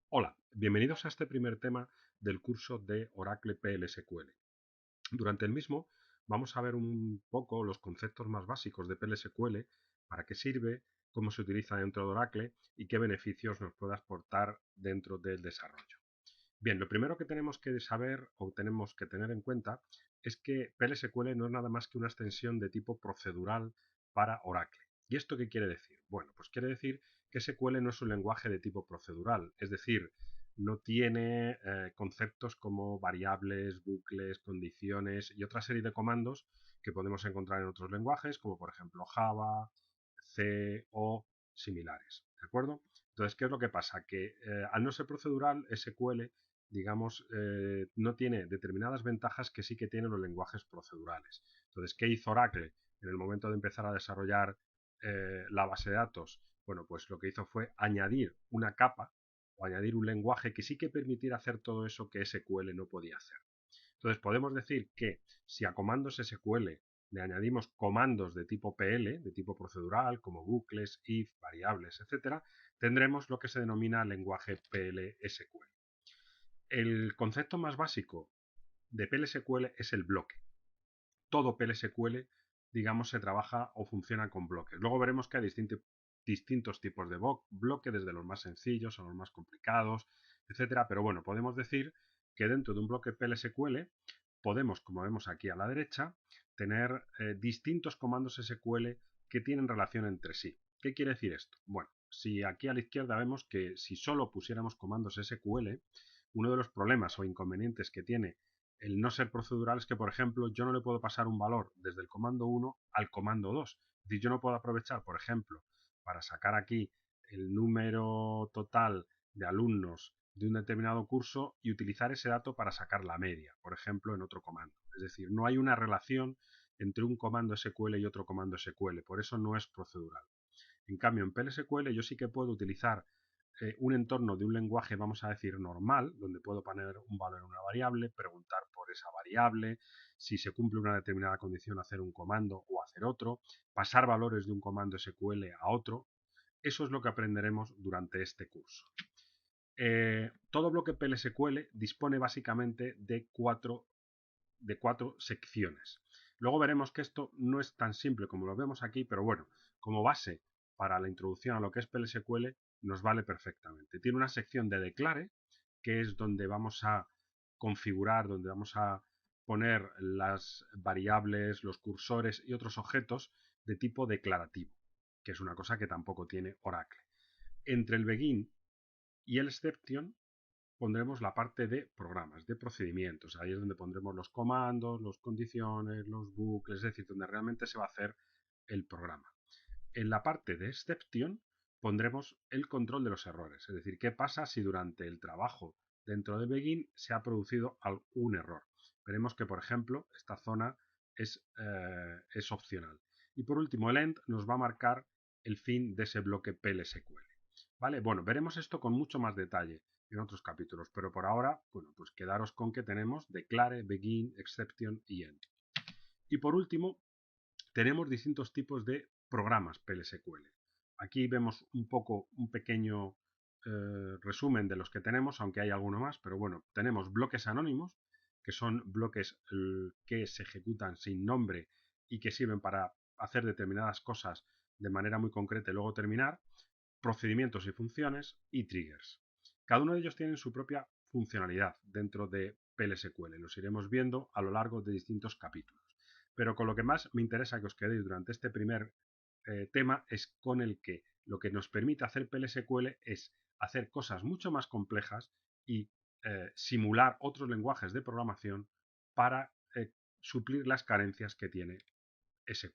Hola, bienvenidos a este primer tema del curso de Oracle PLSQL. Durante el mismo vamos a ver un poco los conceptos más básicos de PLSQL, para qué sirve, cómo se utiliza dentro de Oracle y qué beneficios nos puede aportar dentro del desarrollo. Bien, lo primero que tenemos que saber o tenemos que tener en cuenta es que PLSQL no es nada más que una extensión de tipo procedural para Oracle. ¿Y esto qué quiere decir? Bueno, pues quiere decir que SQL no es un lenguaje de tipo procedural, es decir, no tiene conceptos como variables, bucles, condiciones y otra serie de comandos que podemos encontrar en otros lenguajes, como por ejemplo Java, C o similares. ¿De acuerdo? Entonces, ¿qué es lo que pasa? Que al no ser procedural, SQL digamos, no tiene determinadas ventajas que sí que tienen los lenguajes procedurales. Entonces, ¿qué hizo Oracle en el momento de empezar a desarrollar la base de datos? Bueno, pues lo que hizo fue añadir una capa o añadir un lenguaje que sí que permitiera hacer todo eso que SQL no podía hacer. Entonces, podemos decir que si a comandos SQL le añadimos comandos de tipo PL, de tipo procedural, como bucles, if, variables, etcétera, tendremos lo que se denomina lenguaje PL-SQL. El concepto más básico de PLSQL es el bloque. Todo PLSQL, digamos, se trabaja o funciona con bloques. Luego veremos que hay distintos tipos de bloque, desde los más sencillos a los más complicados, etcétera. Pero bueno, podemos decir que dentro de un bloque PLSQL podemos, como vemos aquí a la derecha, tener distintos comandos SQL que tienen relación entre sí. ¿Qué quiere decir esto? Bueno, si aquí a la izquierda vemos que si solo pusiéramos comandos SQL, uno de los problemas o inconvenientes que tiene el no ser procedural es que, por ejemplo, yo no le puedo pasar un valor desde el comando 1 al comando 2. Es decir, yo no puedo aprovechar, por ejemplo, para sacar aquí el número total de alumnos de un determinado curso y utilizar ese dato para sacar la media, por ejemplo, en otro comando. Es decir, no hay una relación entre un comando SQL y otro comando SQL, por eso no es procedural. En cambio, en PLSQL yo sí que puedo utilizar un entorno de un lenguaje, vamos a decir, normal, donde puedo poner un valor en una variable, preguntar por esa variable, si se cumple una determinada condición, hacer un comando o hacer otro, pasar valores de un comando SQL a otro. Eso es lo que aprenderemos durante este curso. Todo bloque PLSQL dispone básicamente de cuatro secciones. Luego veremos que esto no es tan simple como lo vemos aquí, pero bueno, como base para la introducción a lo que es PLSQL nos vale perfectamente. Tiene una sección de declare, que es donde vamos a configurar, donde vamos a poner las variables, los cursores y otros objetos de tipo declarativo, que es una cosa que tampoco tiene Oracle. Entre el begin y el exception pondremos la parte de programas, de procedimientos. Ahí es donde pondremos los comandos, las condiciones, los bucles, es decir, donde realmente se va a hacer el programa. En la parte de exception pondremos el control de los errores, es decir, qué pasa si durante el trabajo dentro de Begin se ha producido algún error. Veremos que, por ejemplo, esta zona es opcional. Y por último, el end nos va a marcar el fin de ese bloque PLSQL. ¿Vale? Bueno, veremos esto con mucho más detalle en otros capítulos, pero por ahora, bueno, pues quedaros con que tenemos declare, begin, exception y end. Y por último, tenemos distintos tipos de programas PLSQL. Aquí vemos un poco, un pequeño resumen de los que tenemos, aunque hay alguno más, pero bueno, tenemos bloques anónimos, que son bloques que se ejecutan sin nombre y que sirven para hacer determinadas cosas de manera muy concreta y luego terminar, procedimientos y funciones y triggers. Cada uno de ellos tiene su propia funcionalidad dentro de PLSQL. Los iremos viendo a lo largo de distintos capítulos. Pero con lo que más me interesa que os quedéis durante este primer tema es con el que lo que nos permite hacer PLSQL es hacer cosas mucho más complejas y simular otros lenguajes de programación para suplir las carencias que tiene SQL.